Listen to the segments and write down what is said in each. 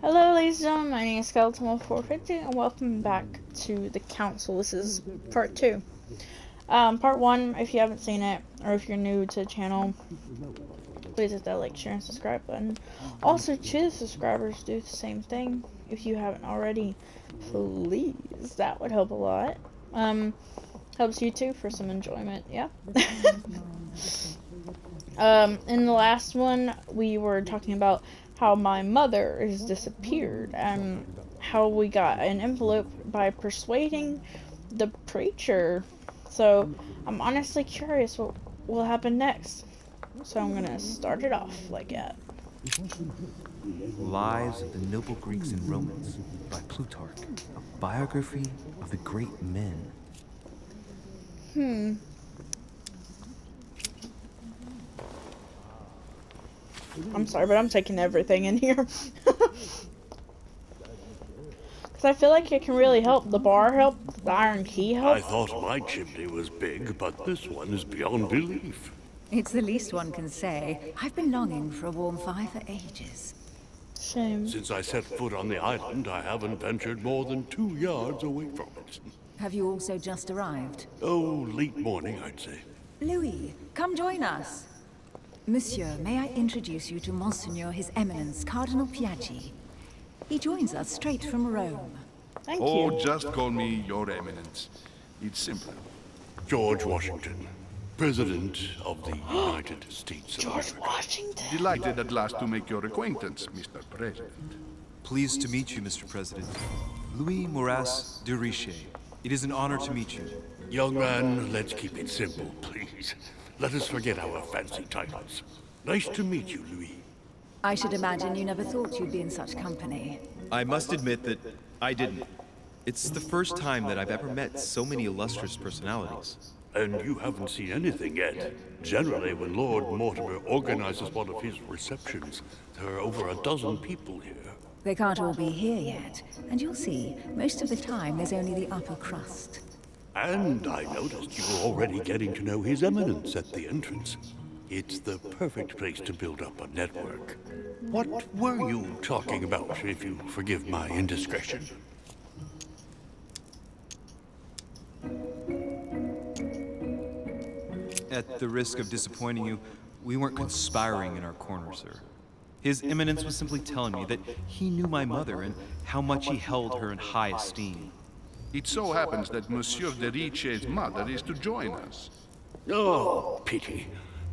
Hello, ladies and gentlemen. My name is Skeleton450, and welcome back to the Council. This is part 2. Part 1, if you haven't seen it, or if you're new to the channel, please hit that like, share, and subscribe button. Also, to the subscribers, do the same thing if you haven't already. Please, that would help a lot. Helps you too for some enjoyment, yeah? In the last one, we were talking about how my mother has disappeared and how we got an envelope by persuading the preacher. So I'm honestly curious what will happen next. So I'm gonna start it off like that. Lives of the Noble Greeks and Romans by Plutarch, a biography of the great men. I'm sorry, but I'm taking everything in here. Because I feel like it can really help. The bar help, the iron key help. I thought my chimney was big, but this one is beyond belief. It's the least one can say. I've been longing for a warm fire for ages. Same. Since I set foot on the island, I haven't ventured more than 2 yards away from it. Have you also just arrived? Oh, late morning, I'd say. Louis, come join us. Monsieur, may I introduce you to Monseigneur His Eminence, Cardinal Piaggi. He joins us straight from Rome. Thank Oh, you. just call me Your Eminence. It's simple. George Washington, President of the United States of George America. Washington. Delighted at last to make your acquaintance, Mr. President. Pleased to meet you, Mr. President. Louis Moras de Richet. It is an honor to meet you. Young man, let's keep it simple, please. Let us forget our fancy titles. Nice to meet you, Louis. I should imagine you never thought you'd be in such company. I must admit that I didn't. It's the first time that I've ever met so many illustrious personalities. And you haven't seen anything yet. Generally, when Lord Mortimer organizes one of his receptions, there are over a dozen people here. They can't all be here yet, and you'll see, most of the time there's only the upper crust. And I noticed you were already getting to know His Eminence at the entrance. It's the perfect place to build up a network. What were you talking about, if you forgive my indiscretion? At the risk of disappointing you, we weren't conspiring in our corner, sir. His Eminence was simply telling me that he knew my mother and how much he held her in high esteem. It so happens that Monsieur de Richet's mother is to join us. Oh, pity.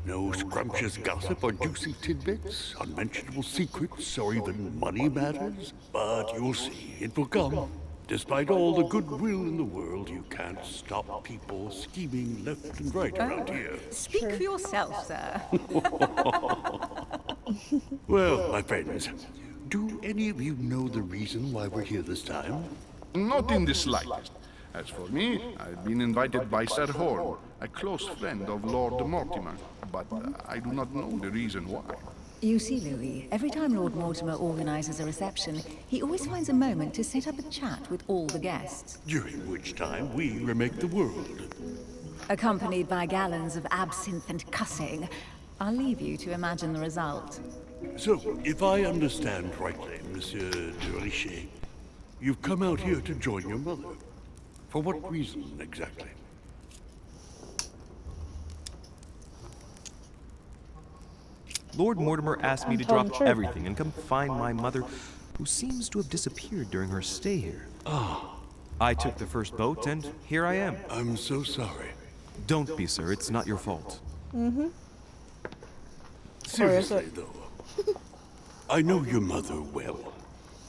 No scrumptious gossip or juicy tidbits, unmentionable secrets, or even money matters. But you'll see, it will come. Despite all the goodwill in the world, you can't stop people scheming left and right around here. Speak for yourself, sir. Well, my friends, do any of you know the reason why we're here this time? Not in the slightest. As for me, I've been invited by Sir Horn, a close friend of Lord Mortimer, but I do not know the reason why. You see, Louis, every time Lord Mortimer organizes a reception, he always finds a moment to set up a chat with all the guests. During which time we remake the world. Accompanied by gallons of absinthe and cussing. I'll leave you to imagine the result. So, if I understand rightly, Monsieur de Richet, you've come out here to join your mother. For what reason, exactly? Lord Mortimer asked me to told him drop true. everything and come find my mother, who seems to have disappeared during her stay here. I took the first boat, and here I am. I'm so sorry. Don't be, sir. It's not your fault. Seriously, though. I know your mother well.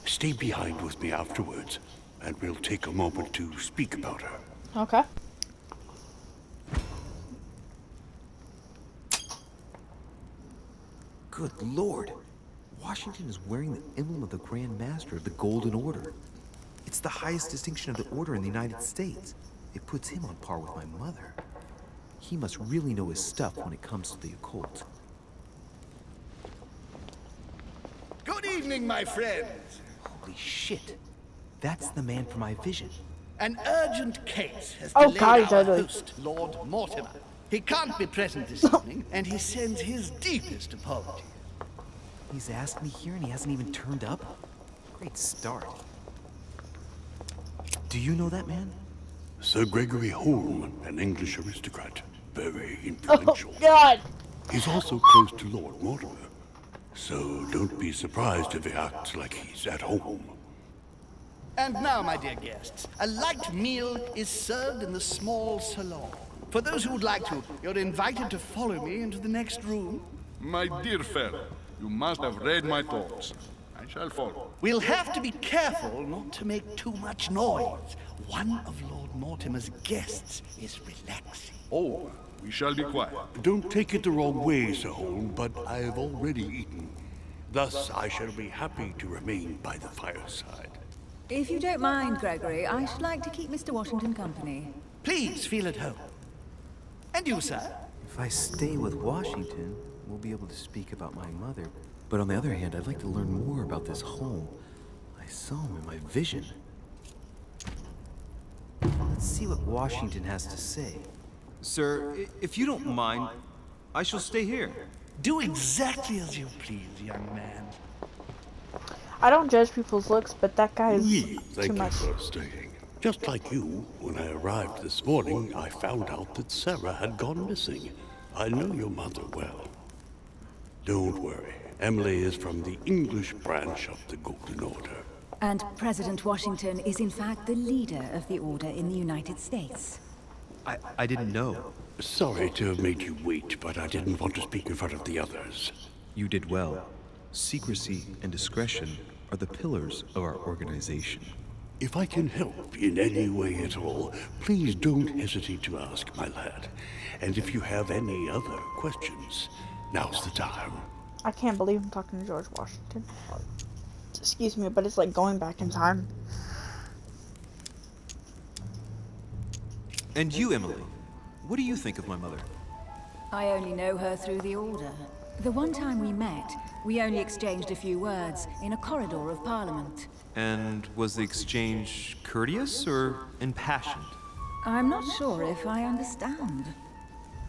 Stay behind with me afterwards, and we'll take a moment to speak about her. Okay. Good Lord. Washington is wearing the emblem of the Grand Master of the Golden Order. It's the highest distinction of the order in the United States. It puts him on par with my mother. He must really know his stuff when it comes to the occult. Good evening, my friends. Holy shit. That's the man for my vision. An urgent case has Oh, delayed God, he's our ugly. host, Lord Mortimer. He can't be present this evening, and he sends his deepest apologies. He's asked me here and he hasn't even turned up? Great start. Do you know that man? Sir Gregory Holm, an English aristocrat. Very Oh, influential. God. He's also close to Lord Mortimer. So don't be surprised if he acts like he's at home. And now, my dear guests, a light meal is served in the small salon. For those who would like to, you're invited to follow me into the next room. My dear fellow, you must have read my thoughts. I shall follow. We'll have to be careful not to make too much noise. One of Lord Mortimer's guests is relaxing. Oh, we shall be quiet. Don't take it the wrong way, Sir Holm, but I've already eaten. Thus, I shall be happy to remain by the fireside. If you don't mind, Gregory, I should like to keep Mr. Washington company. Please feel at home. And you, sir? If I stay with Washington, we'll be able to speak about my mother. But on the other hand, I'd like to learn more about this home. I saw him in my vision. Let's see what Washington has to say. Sir, if you don't mind, I shall stay here. Do exactly as you please, young man. I don't judge people's looks, but that guy is too Thank you much. for staying. Just like you, when I arrived this morning, I found out that Sarah had gone missing. I know your mother well. Don't worry. Emily is from the English branch of the Golden Order. And President Washington is in fact the leader of the Order in the United States. I didn't know. Sorry to have made you wait, but I didn't want to speak in front of the others. You did well. Secrecy and discretion are the pillars of our organization. If I can help in any way at all, please don't hesitate to ask, my lad. And if you have any other questions, now's the time. I can't believe I'm talking to George Washington. Excuse me, but it's like going back in time. And you, Emily, what do you think of my mother? I only know her through the Order. The one time we met, we only exchanged a few words in a corridor of Parliament. And was the exchange courteous or impassioned? I'm not sure if I understand.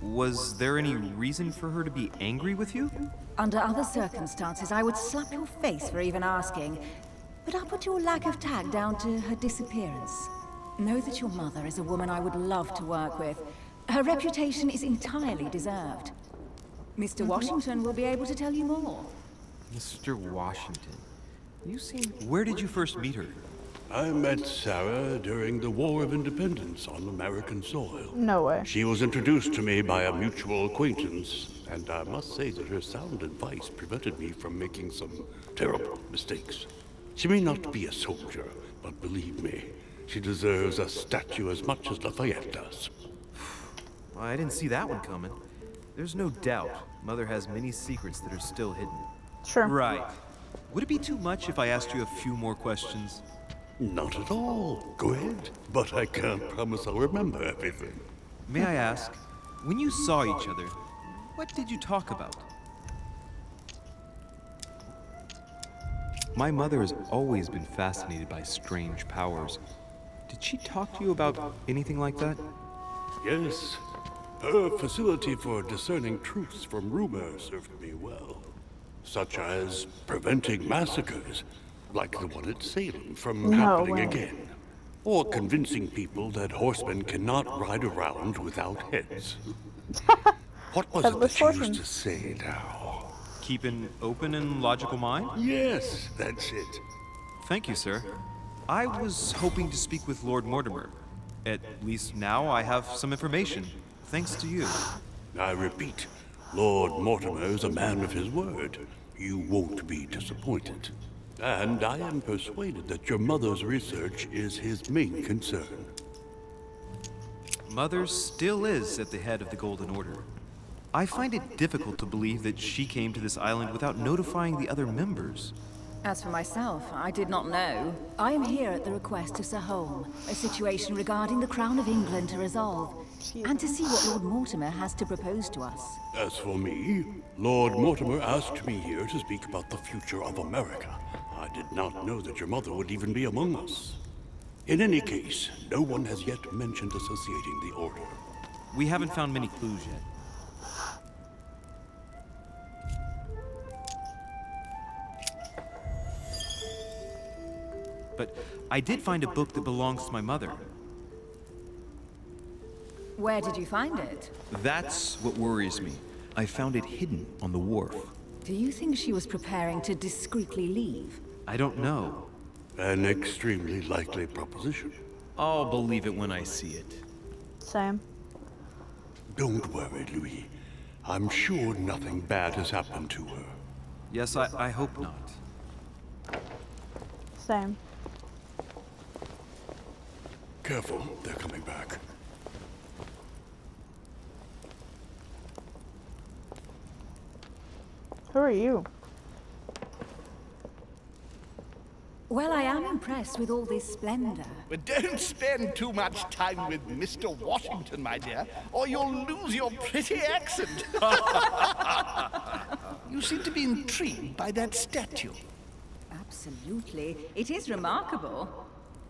Was there any reason for her to be angry with you? Under other circumstances, I would slap your face for even asking, but I'll put your lack of tact down to her disappearance. Know that your mother is a woman I would love to work with. Her reputation is entirely deserved. Mr. Washington will be able to tell you more. Mr. Washington, you seem... Where did you first meet her? I met Sarah during the War of Independence on American soil. No way. She was introduced to me by a mutual acquaintance, and I must say that her sound advice prevented me from making some terrible mistakes. She may not be a soldier, but believe me, she deserves a statue as much as Lafayette does. Well, I didn't see that one coming. There's no doubt Mother has many secrets that are still hidden. Sure. Right. Would it be too much if I asked you a few more questions? Not at all. Go ahead. But I can't promise I'll remember everything. May I ask, when you saw each other, what did you talk about? My mother has always been fascinated by strange powers. Did she talk to you about anything like that? Yes. Her facility for discerning truths from rumor served me well. Such as preventing massacres, like the one at Salem, from happening way. again. Or convincing people that horsemen cannot ride around without heads. What was it Headless that you horseman. used to say now? Keep an open and logical mind? Yes, that's it. Thank you, sir. I was hoping to speak with Lord Mortimer. At least now I have some information, thanks to you. I repeat, Lord Mortimer is a man of his word. You won't be disappointed. And I am persuaded that your mother's research is his main concern. Mother still is at the head of the Golden Order. I find it difficult to believe that she came to this island without notifying the other members. As for myself, I did not know. I am here at the request of Sir Holm, a situation regarding the Crown of England to resolve, and to see what Lord Mortimer has to propose to us. As for me, Lord Mortimer asked me here to speak about the future of America. I did not know that your mother would even be among us. In any case, no one has yet mentioned associating the Order. We haven't found many clues yet. but I did find a book that belongs to my mother. Where did you find it? That's what worries me. I found it hidden on the wharf. Do you think she was preparing to discreetly leave? I don't know. An extremely likely proposition. I'll believe it when I see it. Same. Don't worry, Louis. I'm sure nothing bad has happened to her. Yes, I hope not. Same. Careful, they're coming back. Who are you? Well, I am impressed with all this splendor. But don't spend too much time with Mr. Washington, my dear, or you'll lose your pretty accent. You seem to be intrigued by that statue. Absolutely. It is remarkable.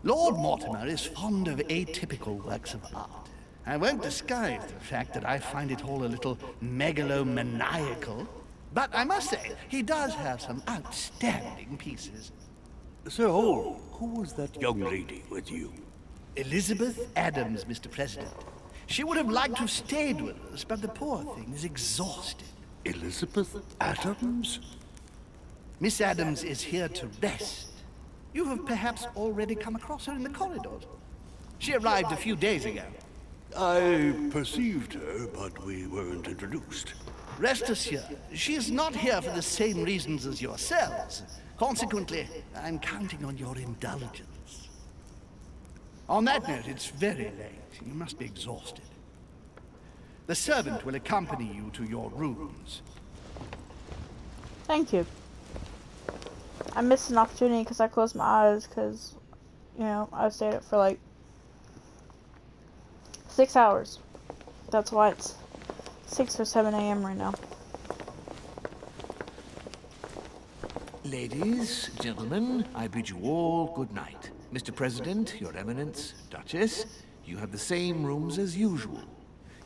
Lord Mortimer is fond of atypical works of art. I won't disguise the fact that I find it all a little megalomaniacal. But I must say, he does have some outstanding pieces. Sir Hole, who was that young lady with you? Elizabeth Adams, Mr. President. She would have liked to have stayed with us, but the poor thing is exhausted. Elizabeth Adams? Miss Adams is here to rest. You have perhaps already come across her in the corridors. She arrived a few days ago. I perceived her, but we weren't introduced. Rest assured, she is not here for the same reasons as yourselves. Consequently, I'm counting on your indulgence. On that note, it's very late. You must be exhausted. The servant will accompany you to your rooms. Thank you. I missed an opportunity because I closed my eyes because, you know, I stayed up for like 6 hours. That's why it's 6 or 7 a.m. right now. Ladies, gentlemen, I bid you all good night. Mr. President, Your Eminence, Duchess, you have the same rooms as usual.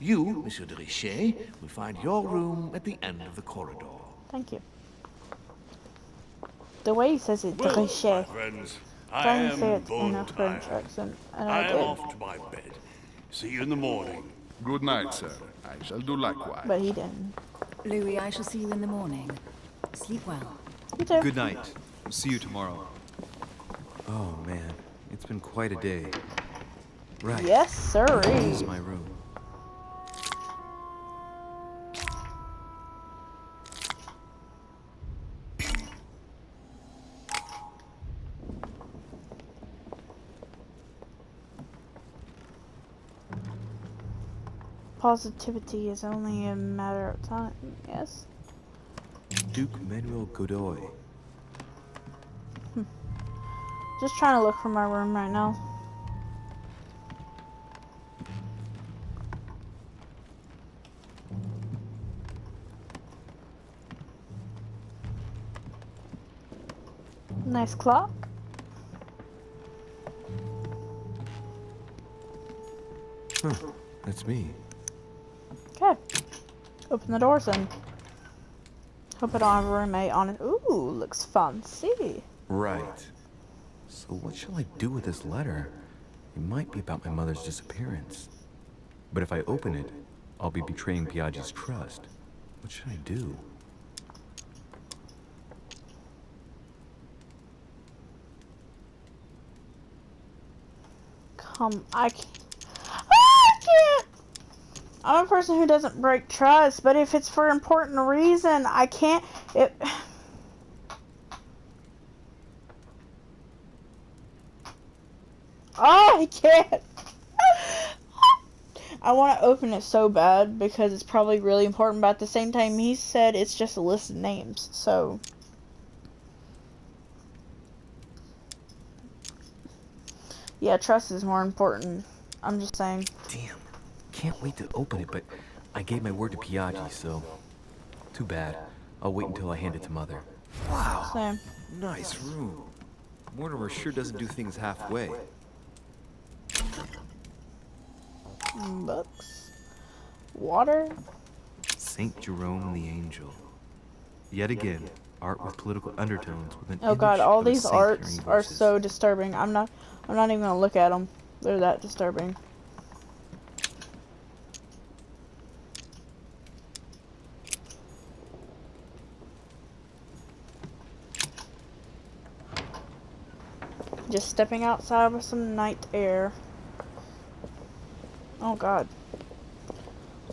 You, Monsieur de Richet, will find your room at the end of the corridor. Thank you. The way he says it, Well, my Richet. friends, I Trying to say am it in a both French tired. accent, and I I am did, off to my bed. See you in the morning. Good night, sir. I shall do likewise. but he didn't. Louis, I shall see you in the morning. Sleep well. You too. Good night. See you tomorrow. Oh man, it's been quite a day. Right. Yes, sir. This is my room. Positivity is only a matter of time. Yes. Duke Manuel Godoy. Just trying to look for my room right now. Nice clock. That's me. Okay. Open the doors and hope I don't have a roommate on it. Ooh, looks fancy. Right. So what shall I do with this letter? It might be about my mother's disappearance. But if I open it, I'll be betraying Piaggi's trust. What should I do? I can't. I'm a person who doesn't break trust, but if it's for important reason, I can't. Oh, I can't. I want to open it so bad because it's probably really important, but at the same time, he said it's just a list of names, so. Yeah, trust is more important. I'm just saying. Damn. Can't wait to open it, but I gave my word to Piaggi, so... Too bad. I'll wait until I hand it to Mother. Wow. Same. Nice room. Mortimer sure doesn't do things halfway. Books. Water. Saint Jerome the Angel. Yet again, art with political undertones with an Oh god, image all of a these saint arts hearing are voices. so disturbing. I'm not even gonna look at them. They're that disturbing. Just stepping outside with some night air. Oh god.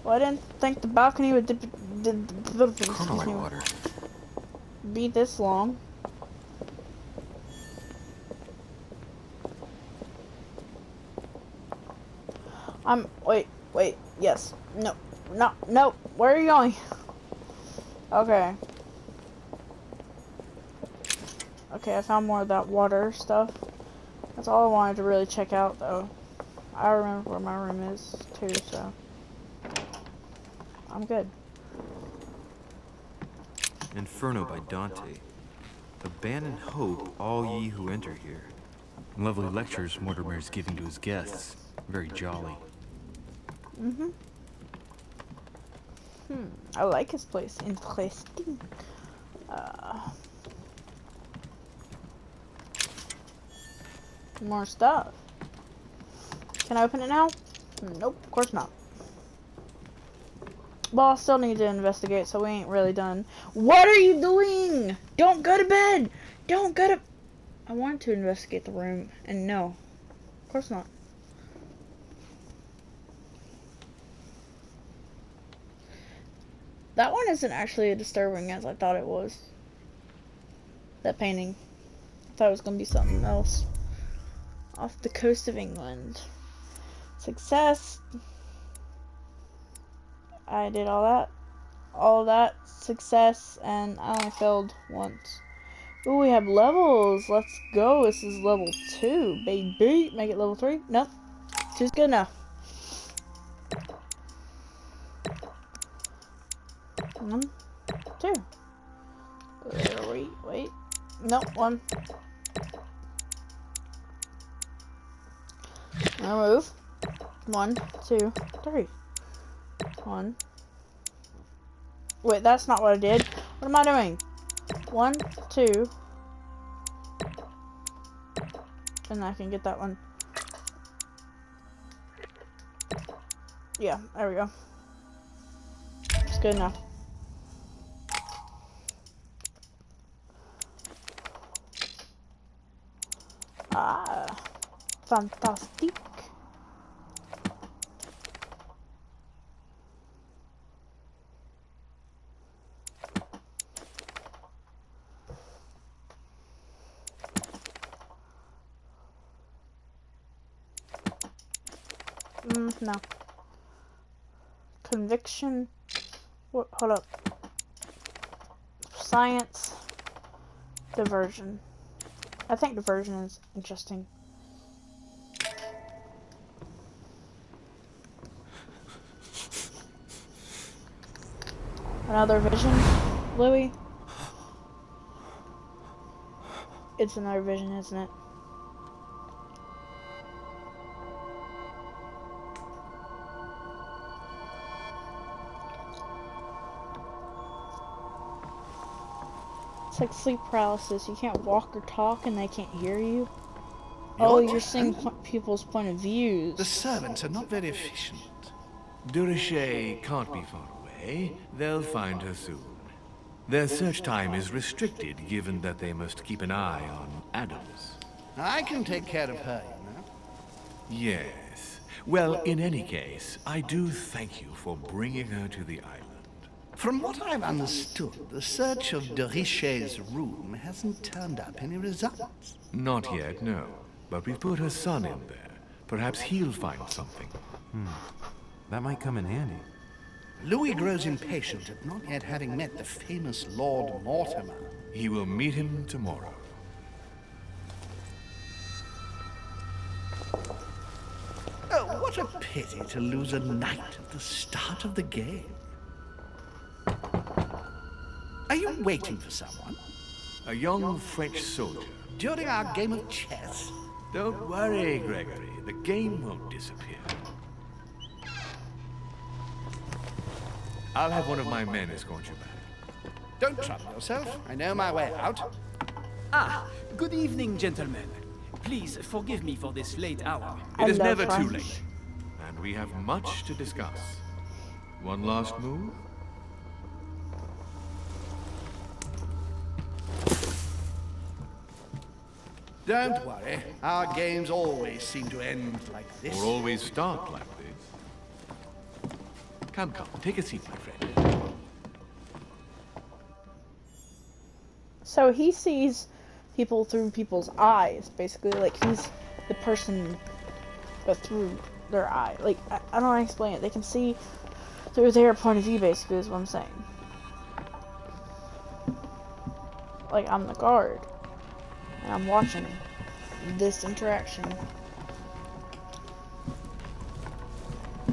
Well, I didn't think the balcony would Carmelite water. be this long. Wait, yes. No. Where are you going? Okay. Okay, I found more of that water stuff. That's all I wanted to really check out, though. I remember where my room is, too, so. I'm good. Inferno by Dante. Abandon hope, all ye who enter here. Lovely lectures Mortimer is giving to his guests. Very jolly. I like his place. Interesting. More stuff. Can I open it now? Nope, of course not. Well, I still need to investigate, so we ain't really done. What are you doing? Don't go to bed! Don't go to... I wanted to investigate the room, and no. Of course not. That one isn't actually as disturbing as I thought it was. That painting. I thought it was going to be something else. Off the coast of England. Success. I did all that. Success, and I only failed once. Ooh, we have levels. Let's go. This is level 2, baby. Make it level 3. Nope. 2's good enough. 1, 2. Wait. Nope, 1. Now move. 1, 2, 3. 1. Wait, that's not what I did. What am I doing? 1, 2. And I can get that one. Yeah, there we go. It's good enough. Ah, fantastic. No. Conviction. What? Hold up. Science. Diversion. I think diversion is interesting. Another vision, Louis? It's another vision, isn't it? It's like sleep paralysis. You can't walk or talk and they can't hear you. Oh, you're seeing people's point of views. The servants are not very efficient. De Richet can't be far away. They'll find her soon. Their search time is restricted, given that they must keep an eye on Adams. I can take care of her, you know. Yes. Well, in any case, I do thank you for bringing her to the island. From what I've understood, the search of de Richet's room hasn't turned up any results. Not yet, no. But we've put her son in there. Perhaps he'll find something. That might come in handy. Louis grows impatient at not yet having met the famous Lord Mortimer. He will meet him tomorrow. Oh, what a pity to lose a knight at the start of the game. Are you waiting for someone? A young French soldier. During our game of chess? Don't worry, Gregory. The game won't disappear. I'll have one of my men escort you back. Don't trouble yourself. I know my way out. Ah, good evening, gentlemen. Please forgive me for this late hour. It is Hello, never too French. late. And we have much to discuss. One last move? Don't worry. Our games always seem to end like this. Or always start like this? Come, take a seat, my friend. So he sees people through people's eyes, basically. Like, he's the person, but through their eye. Like, I don't know how to explain it. They can see through their point of view, basically, is what I'm saying. Like, I'm the guard, and I'm watching this interaction.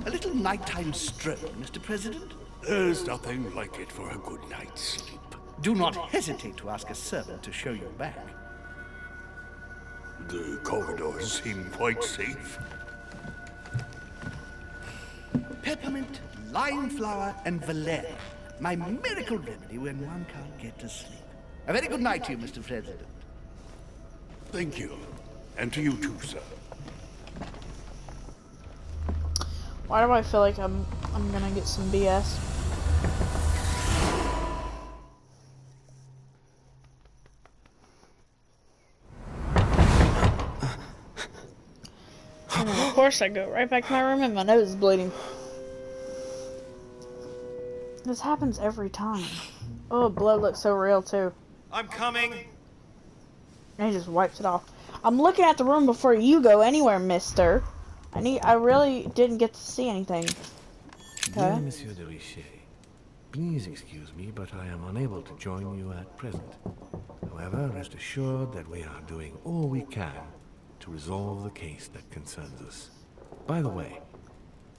A little nighttime stroll, Mr. President? There's nothing like it for a good night's sleep. Do not hesitate to ask a servant to show you back. The corridors seem quite safe. Peppermint, lime flower, and valerian. My miracle remedy when one can't get to sleep. A very good night to you, Mr. President. Thank you. And to you too, sir. Why do I feel like I'm gonna get some BS? And then, of course, I go right back to my room and my nose is bleeding. This happens every time. Oh, blood looks so real too. I'm coming. And he just wipes it off. I'm looking at the room before you go anywhere, mister. I really didn't get to see anything. Dear Okay. Monsieur de Richet, please excuse me, but I am unable to join you at present. However, rest assured that we are doing all we can to resolve the case that concerns us. By the way,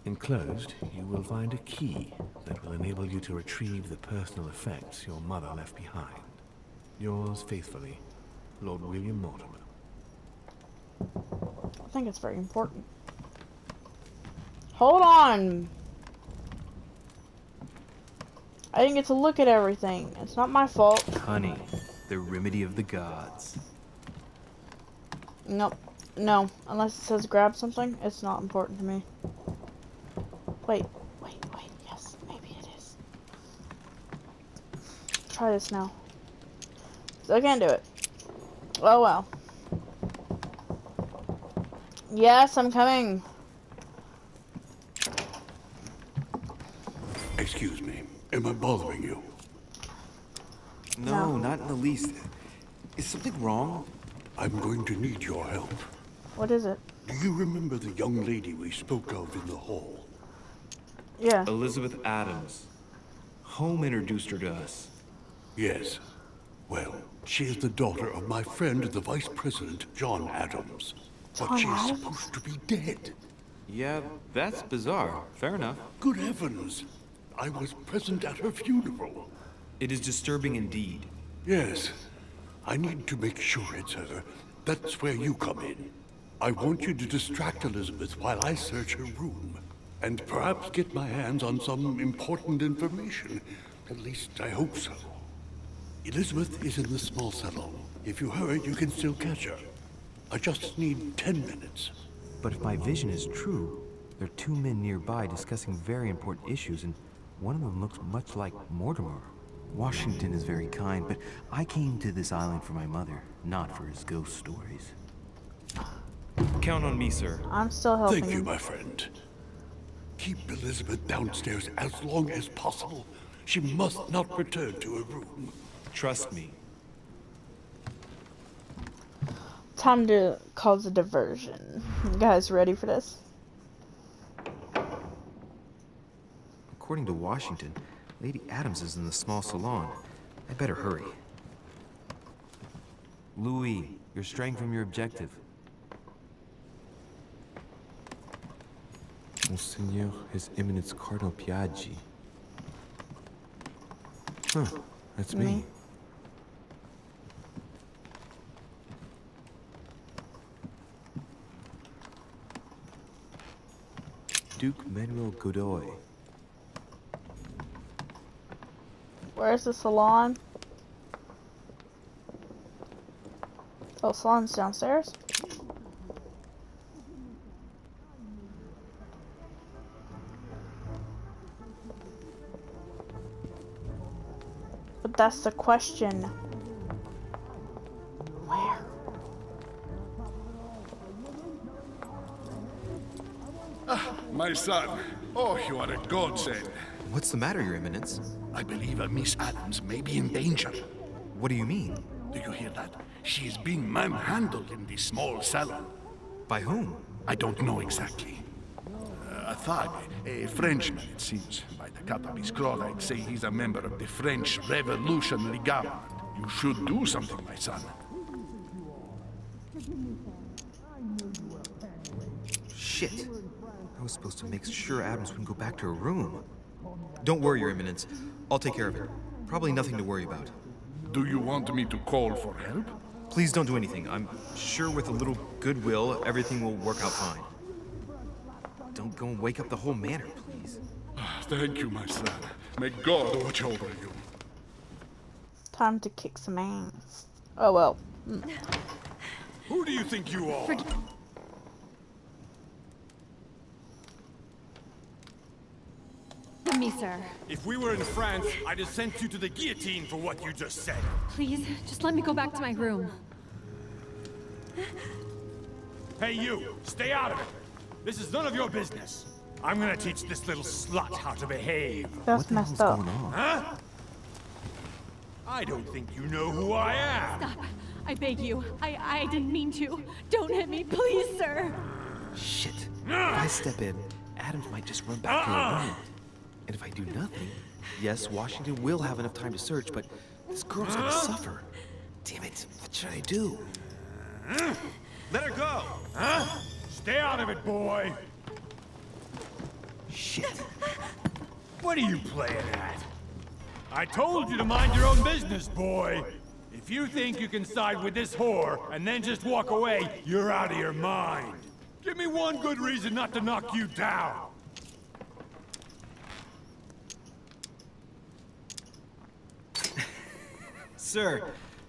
enclosed, you will find a key that will enable you to retrieve the personal effects your mother left behind. Yours faithfully, Lord William Mortimer. I think it's very important. Hold on. I didn't get to look at everything. It's not my fault. Honey, the remedy of the gods. Nope. No. Unless it says grab something, it's not important to me. Wait. Yes, maybe it is. Try this now. Still can't do it. Oh well. Yes, I'm coming. Excuse me. Am I bothering you? No, No. not in the least. Is something wrong? I'm going to need your help. What is it? Do you remember the young lady we spoke of in the hall? Yeah. Elizabeth Adams. Home introduced her to us. Yes. Well, she is the daughter of my friend, the Vice President, John Adams. But John she is Adams? supposed to be dead. Yeah, that's bizarre. Fair enough. Good heavens! I was present at her funeral. It is disturbing indeed. Yes. I need to make sure it's her. That's where you come in. I want you to distract Elizabeth while I search her room. And perhaps get my hands on some important information. At least I hope so. Elizabeth is in the small salon. If you hurry, you can still catch her. I just need 10 minutes. But if my vision is true, there are two men nearby discussing very important issues, and one of them looks much like Mortimer. Washington is very kind, but I came to this island for my mother, not for his ghost stories. Count on me, sir. I'm still helping Thank you, him. my friend. Keep Elizabeth downstairs as long as possible. She must not return to her room. Trust me. Time to cause a diversion. You guys ready for this? According to Washington, Lady Adams is in the small salon. I better hurry. Louis, you're straying from your objective. Monseigneur, His Eminence Cardinal Piaggi. Huh, that's me. Duke Manuel Godoy. Where's the salon? Oh, salon's downstairs. But that's the question. Where? My son. Oh, you are a godsend. What's the matter, Your Eminence? I believe a Miss Adams may be in danger. What do you mean? Do you hear that? She is being manhandled in the small salon. By whom? I don't know exactly. A thug, a Frenchman, it seems. By the cut of his cloth, I'd say he's a member of the French Revolutionary Government. You should do something, my son. Shit. I was supposed to make sure Adams wouldn't go back to her room. Don't worry, Your Eminence. I'll take care of it. Probably nothing to worry about. Do you want me to call for help? Please don't do anything. I'm sure with a little goodwill, everything will work out fine. Don't go and wake up the whole manor, please. Thank you, my son. May God watch over you. Time to kick some ass. Oh well. Who do you think you are? Forgive me, sir. If we were in France, I'd have sent you to the guillotine for what you just said. Please, just let me go back to my room. Hey, you! Stay out of it! This is none of your business. I'm gonna teach this little slut how to behave. That's messed up. Huh? I don't think you know who I am. Stop. I beg you. I didn't mean to. Don't hit me, please, sir. Shit. If I step in, Adams might just run back to her room. And if I do nothing, yes, Washington will have enough time to search, but this girl's gonna suffer. Damn it, what should I do? Let her go! Huh? Stay out of it, boy! Shit. What are you playing at? I told you to mind your own business, boy! If you think you can side with this whore and then just walk away, you're out of your mind. Give me one good reason not to knock you down. Sir,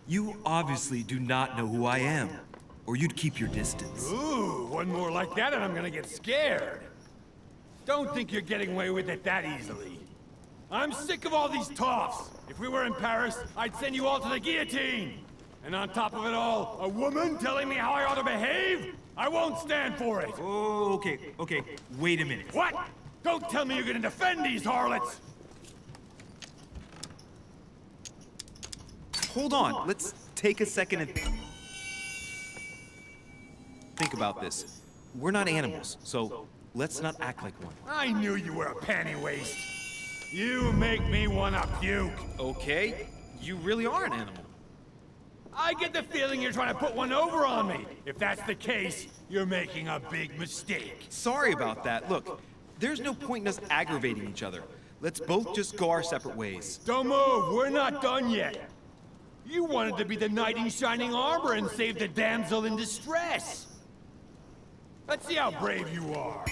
you obviously do not know who I am, or you'd keep your distance. Ooh, one more like that and I'm gonna get scared. Don't think you're getting away with it that easily. I'm sick of all these toffs. If we were in Paris, I'd send you all to the guillotine. And on top of it all, a woman telling me how I ought to behave? I won't stand for it. Oh, okay, wait a minute. What? Don't tell me you're gonna defend these harlots. Hold on, let's take a second and think about this. We're not animals, so let's not act like one. I knew you were a panty waste. You make me wanna puke. Okay, you really are an animal. I get the feeling you're trying to put one over on me. If that's the case, you're making a big mistake. Sorry about that. Look, there's no point in us aggravating each other. Let's both just go our separate ways. Don't move, we're not done yet. You wanted to be the knight in shining armor and save the damsel in distress. Let's see how brave you are.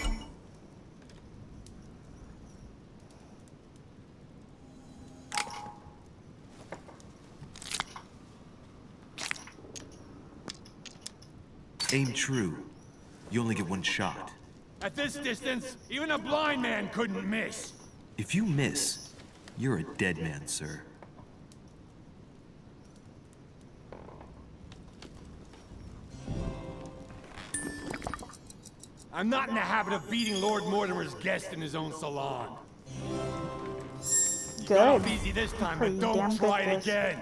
Aim true. You only get one shot. At this distance, even a blind man couldn't miss. If you miss, you're a dead man, sir. I'm not in the habit of beating Lord Mortimer's guest in his own salon. You got off easy this time, but don't try it again.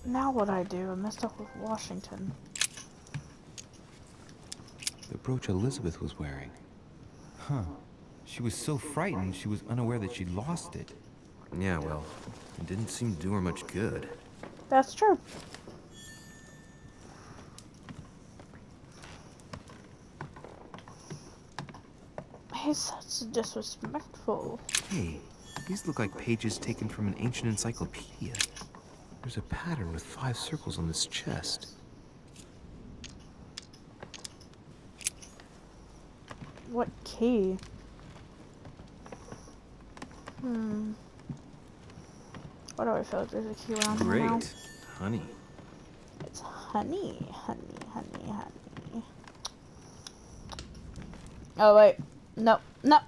Now what I do? I messed up with Washington. The brooch Elizabeth was wearing. Huh. She was so frightened she was unaware that she'd lost it. Yeah, well, it didn't seem to do her much good. That's true. He's such disrespectful. Hey, these look like pages taken from an ancient encyclopedia. There's a pattern with 5 circles on this chest. What key? Hmm. What do I feel like there's a key around here now? Great. Honey. It's honey, honey, honey, honey. Oh wait, no, no,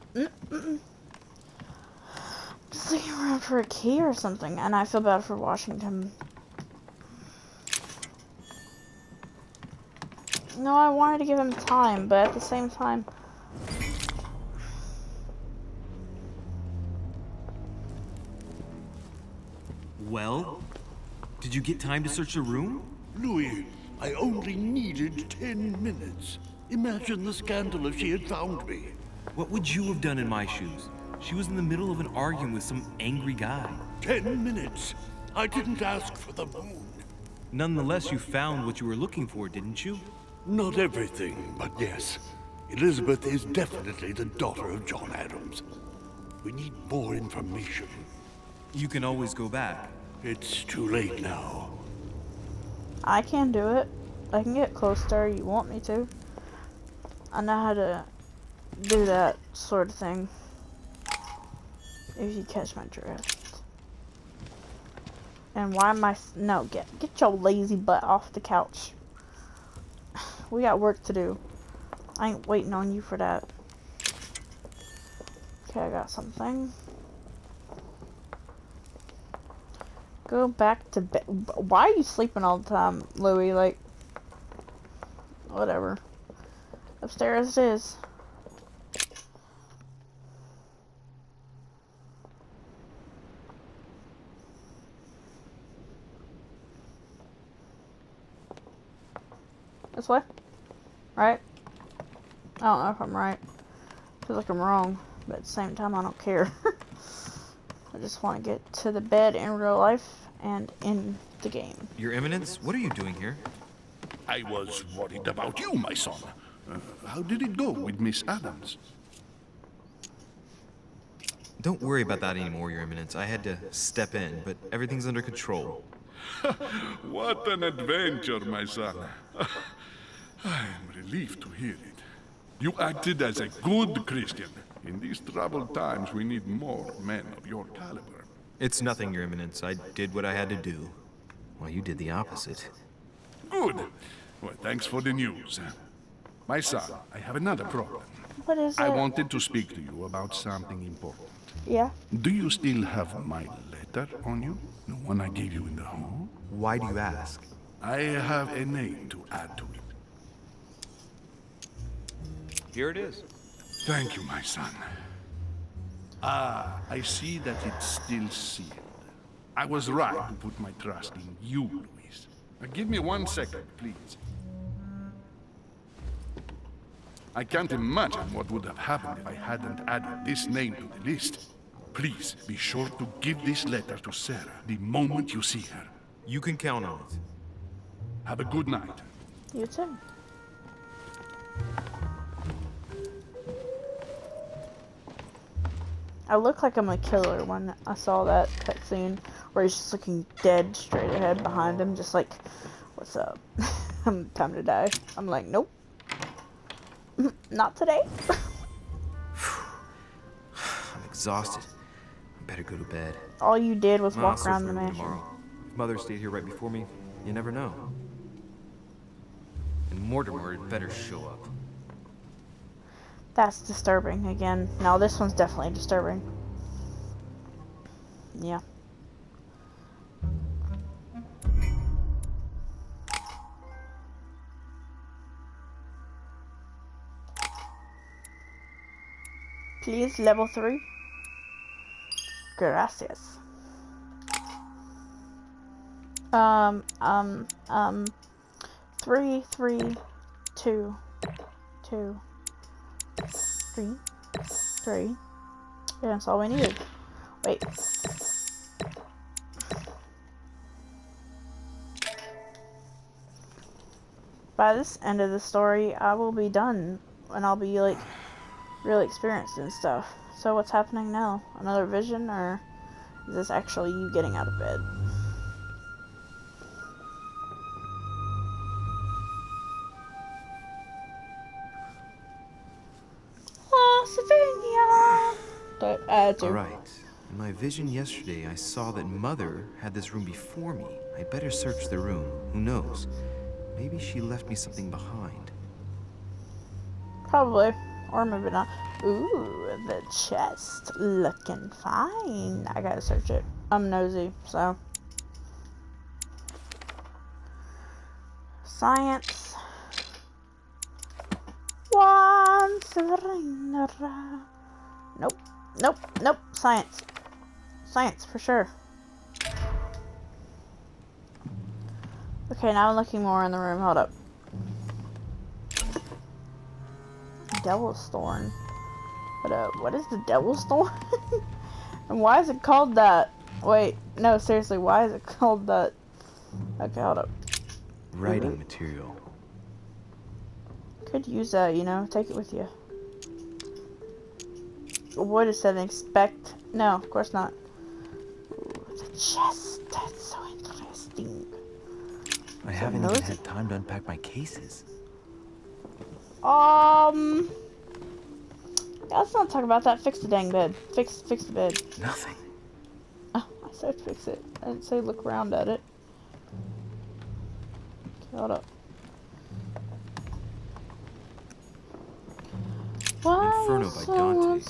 just looking around for a key or something, and I feel bad for Washington. No, I wanted to give him time, but at the same time, Well, did you get time to search the room? Louis, I only needed 10 minutes. Imagine the scandal if she had found me. What would you have done in my shoes? She was in the middle of an argument with some angry guy. 10 minutes. I didn't ask for the moon. Nonetheless, you found what you were looking for, didn't you? Not everything, but yes. Elizabeth is definitely the daughter of John Adams. We need more information. You can always go back. It's too late now. I can do it. I can get closer. You want me to? I know how to do that sort of thing. If you catch my drift. And why am I? No, get your lazy butt off the couch. We got work to do. I ain't waiting on you for that. Okay, I got something. Go back to bed. Why are you sleeping all the time, Louis? Like, whatever. Upstairs it is. This way? Right? I don't know if I'm right. Feels like I'm wrong, but at the same time I don't care. I just want to get to the bed in real life and in the game. Your Eminence, what are you doing here? I was worried about you, my son. How did it go with Miss Adams? Don't worry about that anymore, Your Eminence. I had to step in, but everything's under control. What an adventure, my son. I'm relieved to hear it. You acted as a good Christian. In these troubled times, we need more men of your caliber. It's nothing, Your Eminence. I did what I had to do. Well, you did the opposite. Good. Well, thanks for the news. My son, I have another problem. What is it? I wanted to speak to you about something important. Yeah? Do you still have my letter on you? The one I gave you in the hall? Why do you ask? I have a name to add to it. Here it is. Thank you, my son. Ah, I see that it's still sealed. I was right to put my trust in you, Louis. Give me 1 second, please. I can't imagine what would have happened if I hadn't added this name to the list. Please be sure to give this letter to Sarah the moment you see her. You can count on it. Have a good night. You too. I look like I'm a killer when I saw that cutscene where he's just looking dead straight ahead behind him, just like, what's up? Time to die. I'm like, nope. Not today. I'm exhausted. I better go to bed. All you did was I'll walk search around my the room mansion. tomorrow. If Mother stayed here right before me, you never know. And Mortimer had better show up. That's disturbing again. No, this one's definitely disturbing. Yeah. Please, level 3. Gracias. 3, 3, 2, 2, 3, 3. Yeah, that's all we needed. Wait. By this end of the story, I will be done, and I'll be, like, really experienced and stuff. So what's happening now? Another vision, or is this actually you getting out of bed? had to. All right. In my vision yesterday, I saw that Mother had this room before me. I better search the room. Who knows? Maybe she left me something behind. Probably. Or maybe not. Ooh, the chest. Looking fine. I gotta search it. I'm nosy, so. Science. Nope. Nope. Nope. Science. Science, for sure. Okay, now I'm looking more in the room. Hold up. Devil's Thorn. But, what is the Devil's Thorn? And why is it called that? Wait, no, seriously, why is it called that? Okay, hold up. Writing material. Could use that, you know, take it with you. What is that? Expect? No, of course not. Ooh, the chest. That's so interesting. I haven't even had time to unpack my cases. Yeah, let's not talk about that. Fix the dang bed. Fix the bed. Nothing. Oh, I said fix it. I didn't say look around at it. Okay, hold up. Inferno by Dante.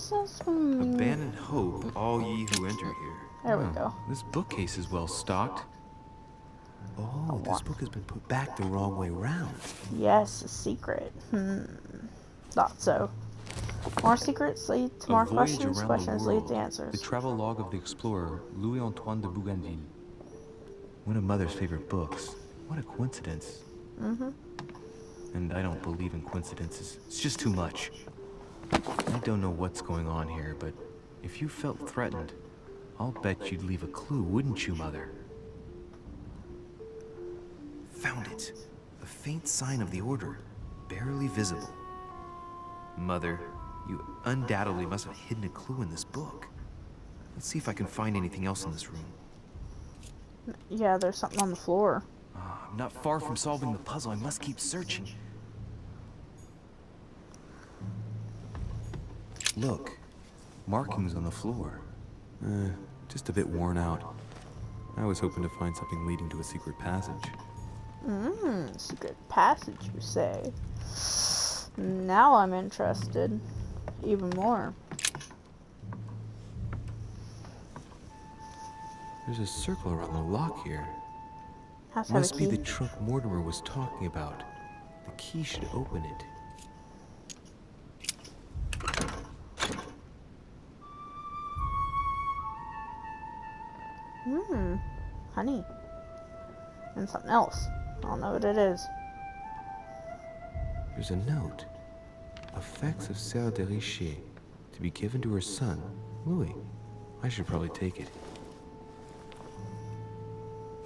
Abandon hope, all ye who enter here. There we go. This bookcase is well stocked. Oh, this book has been put back the wrong way round. Yes, a secret. Thought so. More secrets lead to more questions. Questions lead to answers. The travel log of the explorer Louis-Antoine de Bougainville. One of Mother's favorite books. What a coincidence. And I don't believe in coincidences. It's just too much. I don't know what's going on here, but if you felt threatened, I'll bet you'd leave a clue, wouldn't you, Mother? Found it. A faint sign of the order, barely visible. Mother, you undoubtedly must have hidden a clue in this book. Let's see if I can find anything else in this room. Yeah, there's something on the floor. I'm not far from solving the puzzle. I must keep searching. Look, markings on the floor. Just a bit worn out. I was hoping to find something leading to a secret passage. Secret passage, you say? Now I'm interested. Even more. There's a circle around the lock here. Has to have a Must be key. the trunk Mortimer was talking about. The key should open it. Honey. And something else. I don't know what it is. There's a note. Effects of Sœur de Richer, to be given to her son, Louis. I should probably take it.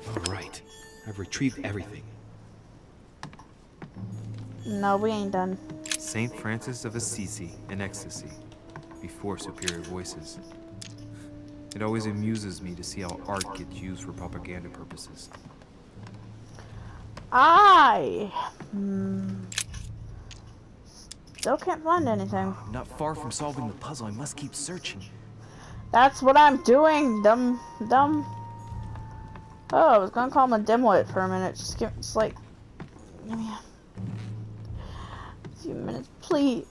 All right. I've retrieved everything. No, we ain't done. Saint Francis of Assisi in ecstasy, before superior voices. It always amuses me to see how art gets used for propaganda purposes. Still can't find anything. I'm not far from solving the puzzle. I must keep searching. That's what I'm doing, dumb. Oh, I was gonna call him a dimwit for a minute. Just like, give me a few minutes, please.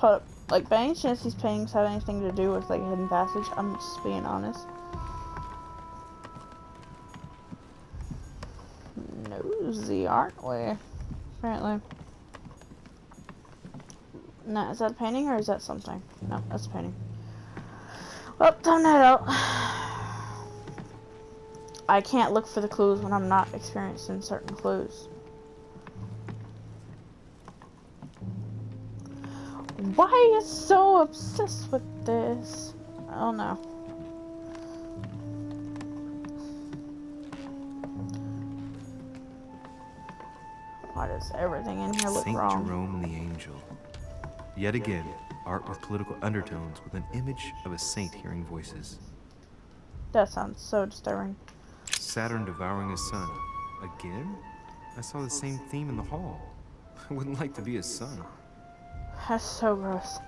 But like, by any chance these paintings have anything to do with like hidden passage? I'm just being honest. Nosy, aren't we? Apparently. No, is that a painting or is that something? No, that's a painting. Well, time that out. I can't look for the clues when I'm not experiencing certain clues. Why are you so obsessed with this? I don't know. Why does everything in here look Saint wrong? Jerome and the Angel. Yet again, art with political undertones with an image of a saint hearing voices. That sounds so disturbing. Saturn devouring his son. Again? I saw the same theme in the hall. I wouldn't like to be his son. That's so gross.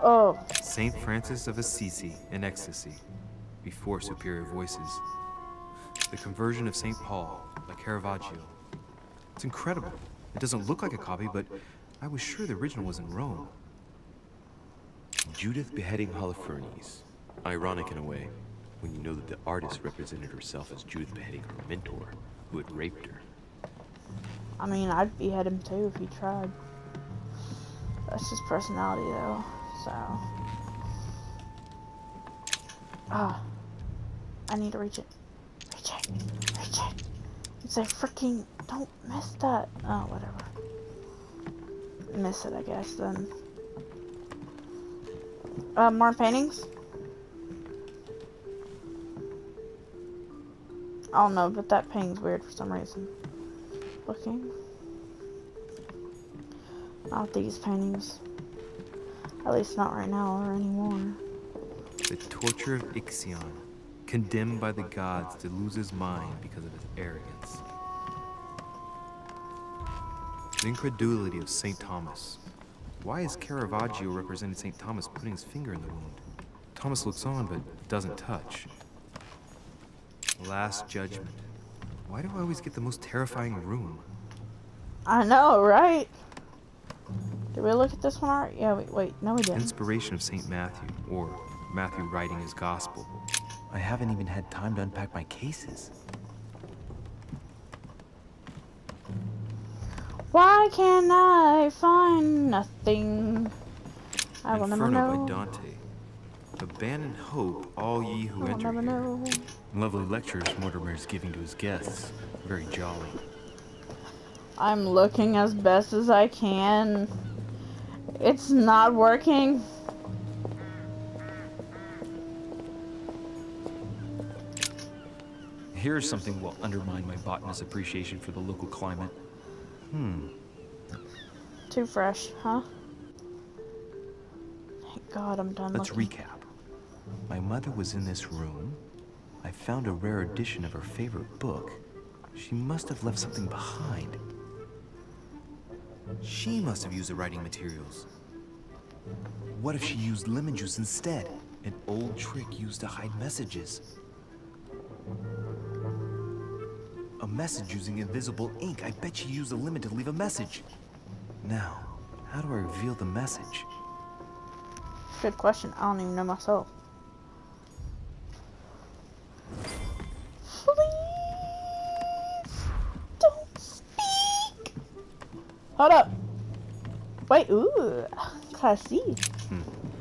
Oh. Saint Francis of Assisi in ecstasy, before superior voices. The conversion of Saint Paul by Caravaggio. It's incredible. It doesn't look like a copy, but I was sure the original was in Rome. Judith beheading Holofernes. Ironic in a way, when you know that the artist represented herself as Judith beheading her mentor, who had raped her. I mean, I'd behead him too if he tried. That's his personality though, so. Ah. I need to reach it. Reach it. Reach it. It's a freaking. Don't miss that. Oh, whatever. Miss it, I guess, then. More paintings? I don't know, but that painting's weird for some reason. Looking. Not these paintings. At least not right now or anymore. The torture of Ixion, condemned by the gods to lose his mind because of his arrogance. The incredulity of St. Thomas. Why is Caravaggio representing St. Thomas putting his finger in the wound? Thomas looks on but doesn't touch. Last Judgment. Why do I always get the most terrifying room? I know, right? Did we look at this one already? Yeah, wait, no we didn't. Inspiration of St. Matthew, or Matthew writing his gospel. I haven't even had time to unpack my cases. Why can't I find nothing? I will never Inferno know. by Dante. Abandon hope, all ye who I will enter never here. know. Lovely lectures Mortimer is giving to his guests. Very jolly. I'm looking as best as I can. It's not working. Here's something that will undermine my botanist's appreciation for the local climate. Too fresh, huh? Thank God I'm done Let's looking. recap. My mother was in this room. I found a rare edition of her favorite book. She must have left something behind. She must have used the writing materials. What if she used lemon juice instead? An old trick used to hide messages. A message using invisible ink. I bet she used a lemon to leave a message. Now, how do I reveal the message? Good question. I don't even know myself. Please don't speak. Hold up. Wait. Ooh, classy.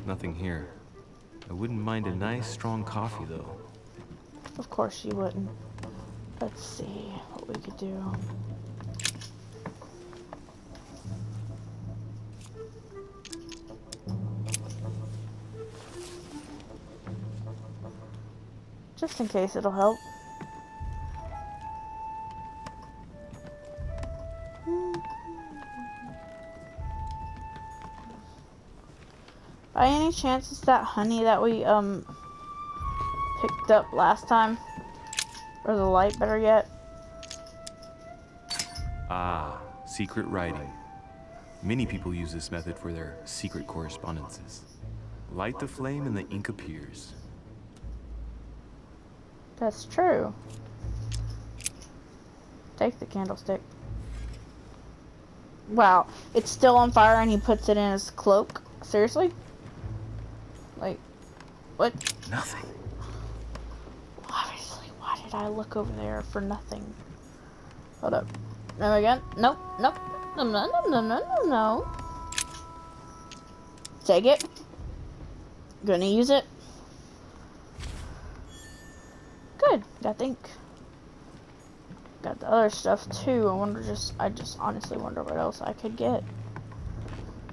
Nothing here. I wouldn't mind a nice, strong coffee, though. Of course you wouldn't. Let's see what we could do. Just in case it'll help. By any chance, is that honey that we picked up last time? Or the light, better yet? Ah, secret writing. Many people use this method for their secret correspondences. Light the flame and the ink appears. That's true. Take the candlestick. Wow, it's still on fire and he puts it in his cloak? Seriously? Like, what? Nothing. Obviously, why did I look over there for nothing? Hold up. No, again? Nope, nope. No, no, no, no, no, no, no. Take it. Gonna use it. Good, got ink. Got the other stuff too. I just honestly wonder what else I could get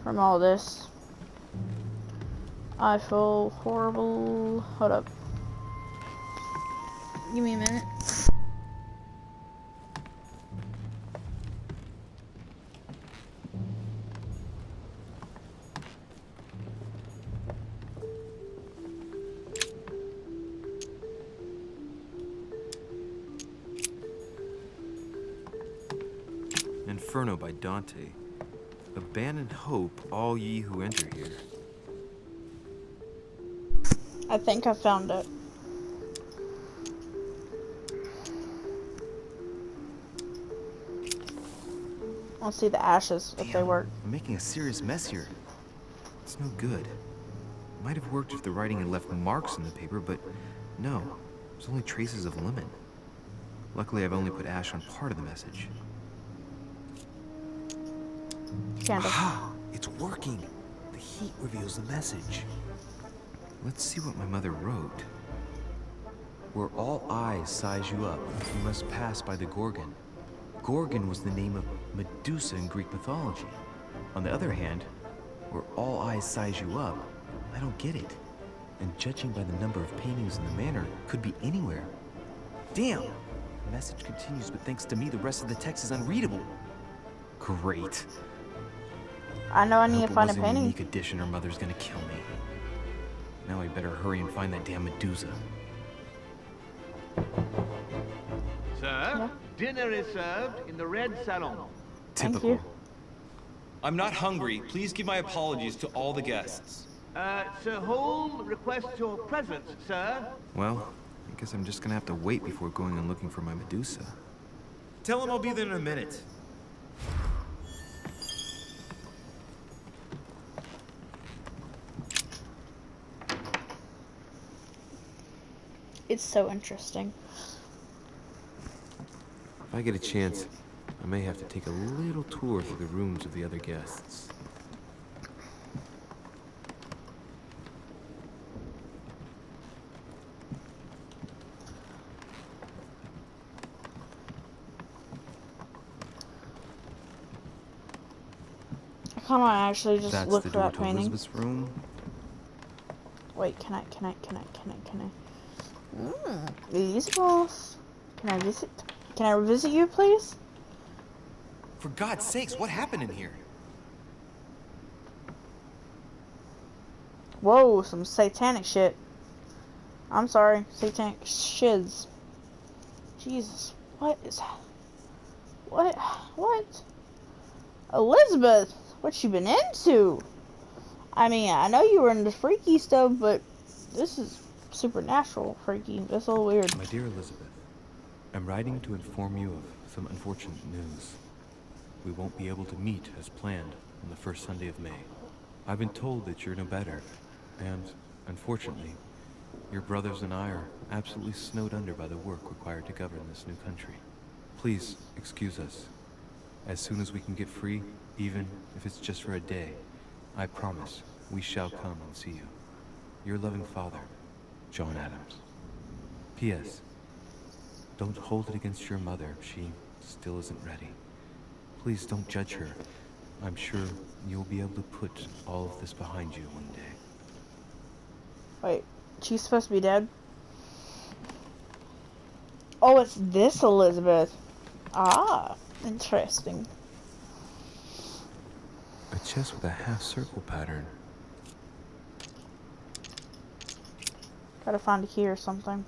from all this. I feel horrible. Hold up. Give me a minute. Inferno by Dante. Abandon hope, all ye who enter here. I think I found it. I'll see the ashes if they work. I'm making a serious mess here. It's no good. Might have worked if the writing had left marks in the paper, but no. There's only traces of lemon. Luckily, I've only put ash on part of the message. Candle. Ah, it's working. The heat reveals the message. Let's see what my mother wrote. Where all eyes size you up, you must pass by the Gorgon. Gorgon was the name of Medusa in Greek mythology. On the other hand, where all eyes size you up, I don't get it. And judging by the number of paintings in the manor, could be anywhere. Damn! The message continues, but thanks to me, the rest of the text is unreadable. Great. I know I need to find a A painting. unique edition or mother's gonna kill me. Now I better hurry and find that damn Medusa. Sir, dinner is served in the red salon. Typical. I'm not hungry. Please give my apologies to all the guests. Sir Holm requests your presence, sir. Well, I guess I'm just gonna have to wait before going and looking for my Medusa. Tell him I'll be there in a minute. It's so interesting. If I get a chance, I may have to take a little tour through the rooms of the other guests. I kind of actually just That's look the for door that to painting. Elizabeth's room. Wait, can I? Elizabeth, can I visit you, please? For God's sakes, what happened in here? Whoa, some satanic shit. I'm sorry, satanic shiz. Jesus, what is that? What? Elizabeth, what you been into? I mean, I know you were into freaky stuff, but this is supernatural freaky. That's a little weird. My dear Elizabeth, I'm writing to inform you of some unfortunate news. We won't be able to meet as planned on the first Sunday of May. I've been told that you're no better, and, unfortunately, your brothers and I are absolutely snowed under by the work required to govern this new country. Please excuse us. As soon as we can get free, even if it's just for a day, I promise we shall come and see you. Your loving father, John Adams. P.S. Don't hold it against your mother. She still isn't ready. Please don't judge her. I'm sure you'll be able to put all of this behind you one day. Wait, she's supposed to be dead? Oh, it's this Elizabeth. Ah, interesting. A chest with a half-circle pattern. Gotta find a key or something.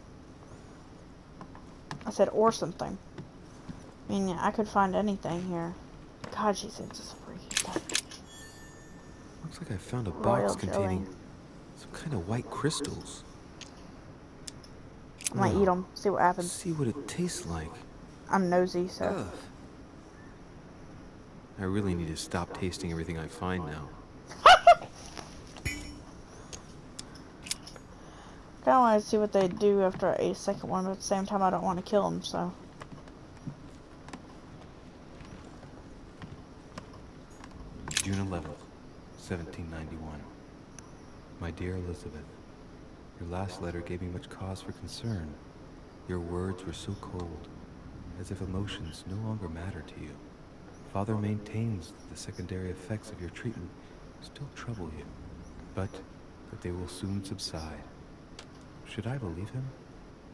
I said or something. I mean, I could find anything here. God, she's into some freaky stuff. Looks like I found a Royal box containing jelly. some kind of white crystals. I might eat them, see what happens. See what it tastes like. I'm nosy, so. Ugh. I really need to stop tasting everything I find now. Kinda want to see what they do after I ate a second one, but at the same time I don't want to kill them, so. June 11th, 1791. My dear Elizabeth, your last letter gave me much cause for concern. Your words were so cold, as if emotions no longer matter to you. Father maintains that the secondary effects of your treatment still trouble you, but that they will soon subside. Should I believe him?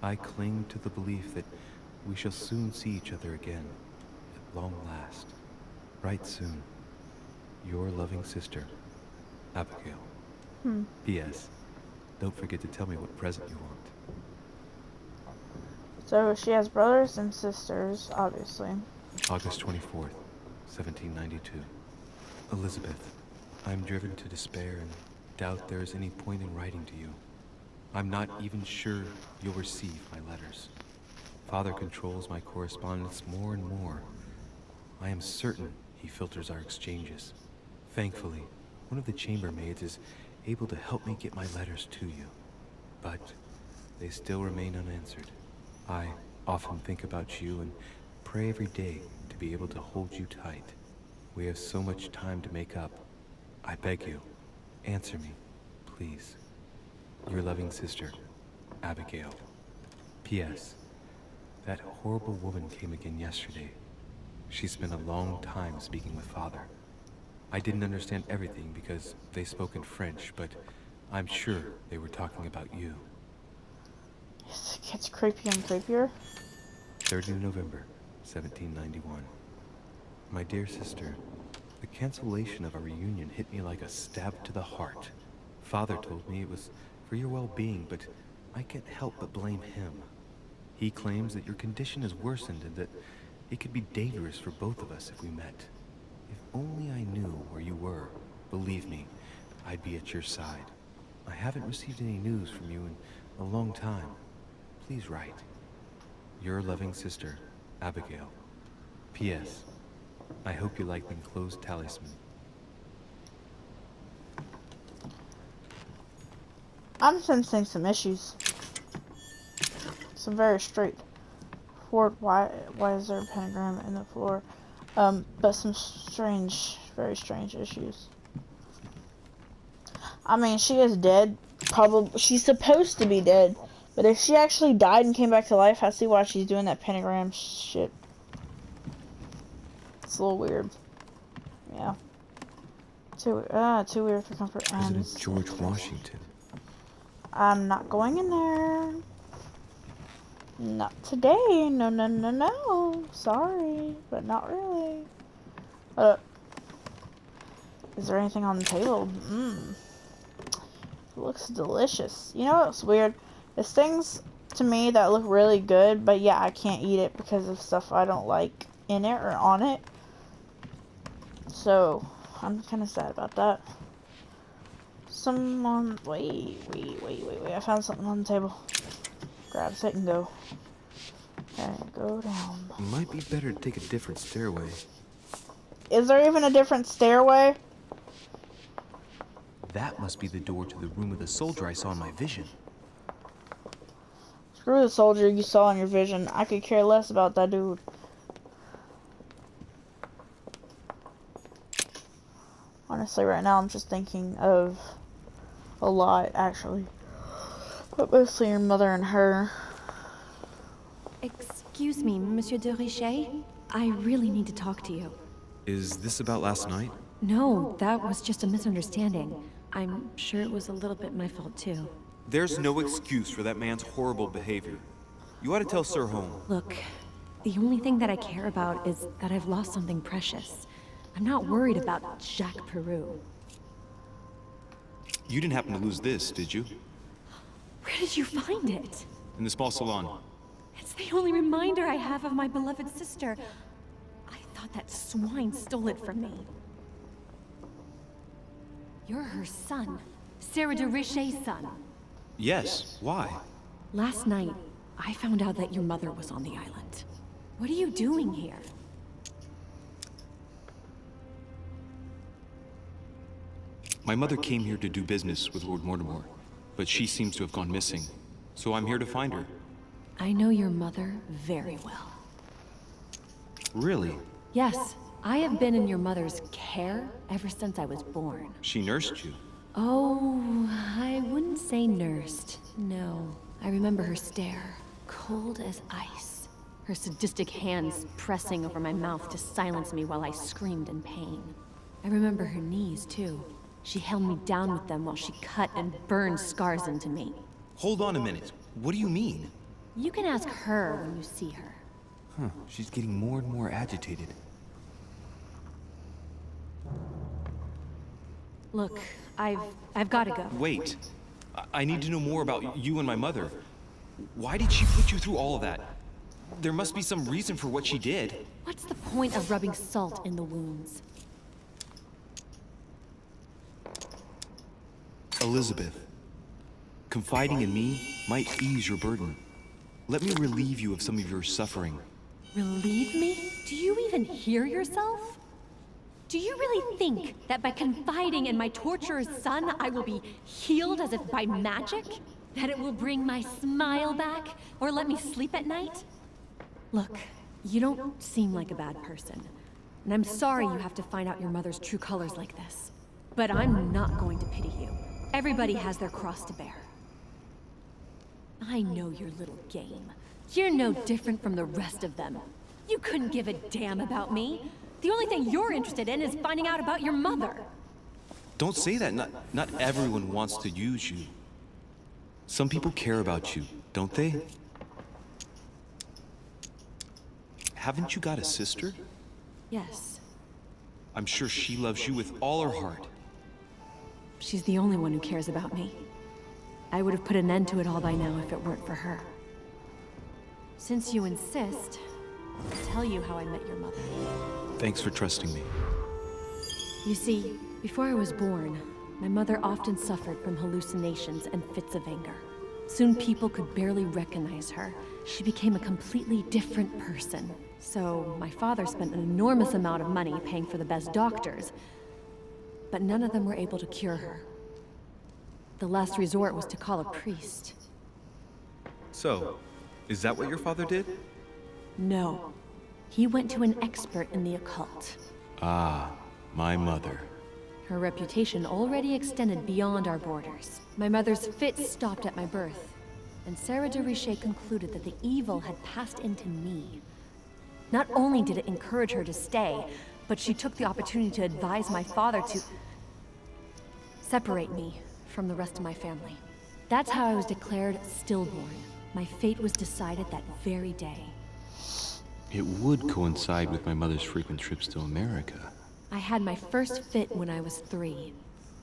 I cling to the belief that we shall soon see each other again, at long last. Right soon. Your loving sister, Abigail. P.S. Don't forget to tell me what present you want. So she has brothers and sisters, obviously. August 24th, 1792. Elizabeth, I am driven to despair and doubt there is any point in writing to you. I'm not even sure you'll receive my letters. Father controls my correspondence more and more. I am certain he filters our exchanges. Thankfully, one of the chambermaids is able to help me get my letters to you. But they still remain unanswered. I often think about you and pray every day to be able to hold you tight. We have so much time to make up. I beg you, answer me, please. Your loving sister, Abigail. P.S. That horrible woman came again yesterday. She spent a long time speaking with Father. I didn't understand everything because they spoke in French, but I'm sure they were talking about you. It gets creepier and creepier. 3rd of November, 1791. My dear sister, the cancellation of our reunion hit me like a stab to the heart. Father told me it was for your well-being, but I can't help but blame him. He claims that your condition has worsened and that it could be dangerous for both of us if we met. If only I knew where you were, believe me, I'd be at your side. I haven't received any news from you in a long time. Please write. Your loving sister, Abigail. P.S. I hope you like the enclosed talisman. I'm sensing some issues. Some very straight forward. Why is there a pentagram in the floor? But some strange, very strange issues. I mean, she is dead. Probably she's supposed to be dead. But if she actually died and came back to life, I see why she's doing that pentagram shit. It's a little weird. Yeah. Too weird for comfort. President George Washington. I'm not going in there. Not today. No, no, no, no. Sorry, but not really. Is there anything on the table? It looks delicious. You know what's weird? There's things to me that look really good, but yeah, I can't eat it because of stuff I don't like in it or on it. So, I'm kind of sad about that. Someone, wait, I found something on the table. Grab it and go. Okay, go down. Might be better to take a different stairway. Is there even a different stairway? That must be the door to the room of the soldier I saw in my vision. Screw the soldier you saw in your vision. I could care less about that dude. Honestly, right now I'm just thinking of a lot, actually. But mostly your mother and her. Excuse me, Monsieur de Richet? I really need to talk to you. Is this about last night? No, that was just a misunderstanding. I'm sure it was a little bit my fault, too. There's no excuse for that man's horrible behavior. You ought to tell Sir Home. Look, the only thing that I care about is that I've lost something precious. I'm not worried about Jacques Peru. You didn't happen to lose this, did you? Where did you find it? In the small salon. It's the only reminder I have of my beloved sister. I thought that swine stole it from me. You're her son. Sarah de Richet's son. Yes, why? Last night, I found out that your mother was on the island. What are you doing here? My mother came here to do business with Lord Mortimer, but she seems to have gone missing. So I'm here to find her. I know your mother very well. Really? Yes, I have been in your mother's care ever since I was born. She nursed you? Oh, I wouldn't say nursed. No. I remember her stare, cold as ice. Her sadistic hands pressing over my mouth to silence me while I screamed in pain. I remember her knees, too. She held me down with them while she cut and burned scars into me. Hold on a minute. What do you mean? You can ask her when you see her. Huh, she's getting more and more agitated. Look, I've got to go. Wait. I need to know more about you and my mother. Why did she put you through all of that? There must be some reason for what she did. What's the point of rubbing salt in the wounds? Elizabeth. Confiding in me might ease your burden. Let me relieve you of some of your suffering. Relieve me? Do you even hear yourself? Do you really think that by confiding in my torturer's son, I will be healed as if by magic? That it will bring my smile back, or let me sleep at night? Look, you don't seem like a bad person. And I'm sorry you have to find out your mother's true colors like this. But I'm not going to pity you. Everybody has their cross to bear. I know your little game. You're no different from the rest of them. You couldn't give a damn about me. The only thing you're interested in is finding out about your mother. Don't say that. Not everyone wants to use you. Some people care about you, don't they? Haven't you got a sister? Yes. I'm sure she loves you with all her heart. She's the only one who cares about me. I would have put an end to it all by now if it weren't for her. Since you insist, I'll tell you how I met your mother. Thanks for trusting me. You see, before I was born, my mother often suffered from hallucinations and fits of anger. Soon people could barely recognize her. She became a completely different person. So my father spent an enormous amount of money paying for the best doctors, but none of them were able to cure her. The last resort was to call a priest. So, is that what your father did? No. He went to an expert in the occult. Ah, my mother. Her reputation already extended beyond our borders. My mother's fits stopped at my birth, and Sarah de Richet concluded that the evil had passed into me. Not only did it encourage her to stay, but she took the opportunity to advise my father to separate me from the rest of my family. That's how I was declared stillborn. My fate was decided that very day. It would coincide with my mother's frequent trips to America. I had my first fit when I was 3.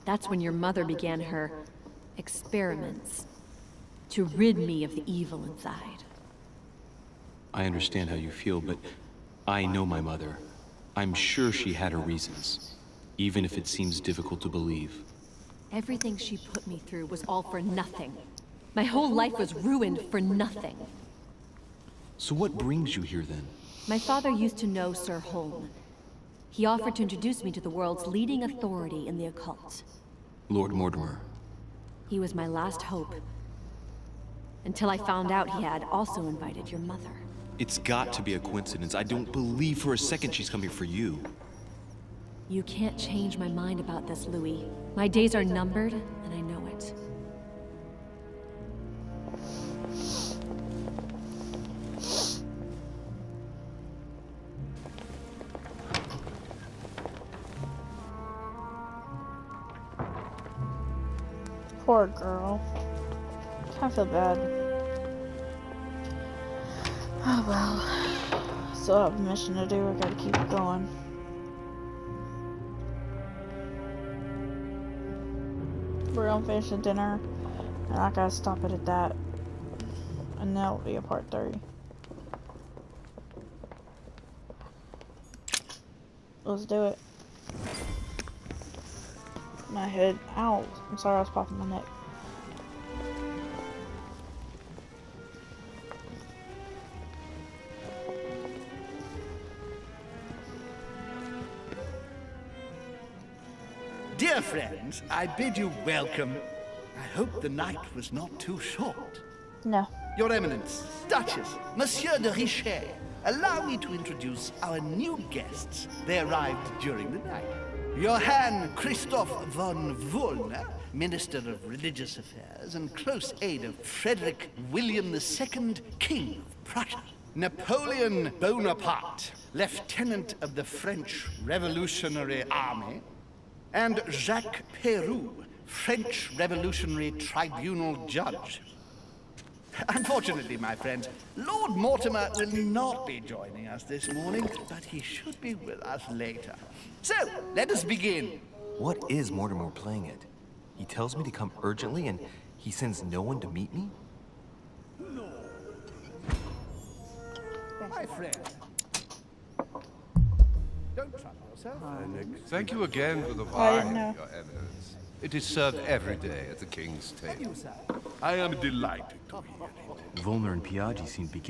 That's when your mother began her experiments to rid me of the evil inside. I understand how you feel, but I know my mother. I'm sure she had her reasons, even if it seems difficult to believe. Everything she put me through was all for nothing. My whole life was ruined for nothing. So what brings you here then? My father used to know Sir Holm. He offered to introduce me to the world's leading authority in the occult. Lord Mortimer. He was my last hope. Until I found out he had also invited your mother. It's got to be a coincidence. I don't believe for a second she's coming for you. You can't change my mind about this, Louis. My days are numbered, and I know it. Poor girl. I feel bad. Oh well. Still have a mission to do. I gotta keep it going. We're gonna finish the dinner, and I gotta stop it at that. And that'll be a part 3. Let's do it. My head. Ow. I'm sorry, I was popping my neck. Dear friends, I bid you welcome. I hope the night was not too short. No. Your Eminence, Duchess, Monsieur de Richet, allow me to introduce our new guests. They arrived during the night. Johann Christoph von Wollner, Minister of Religious Affairs and close aide of Frederick William II, King of Prussia. Napoleon Bonaparte, Lieutenant of the French Revolutionary Army. And Jacques Peroux, French Revolutionary Tribunal Judge. Unfortunately, my friends, Lord Mortimer will not be joining us this morning, but he should be with us later. So, let us begin. What is Mortimer playing at? He tells me to come urgently and he sends no one to meet me? My friend. Don't trouble yourself. Thank you again for the I didn't wine, know. Your Eminence. It is served every day at the King's table. I am delighted to hear it. Volner and Piaggi seem to be getting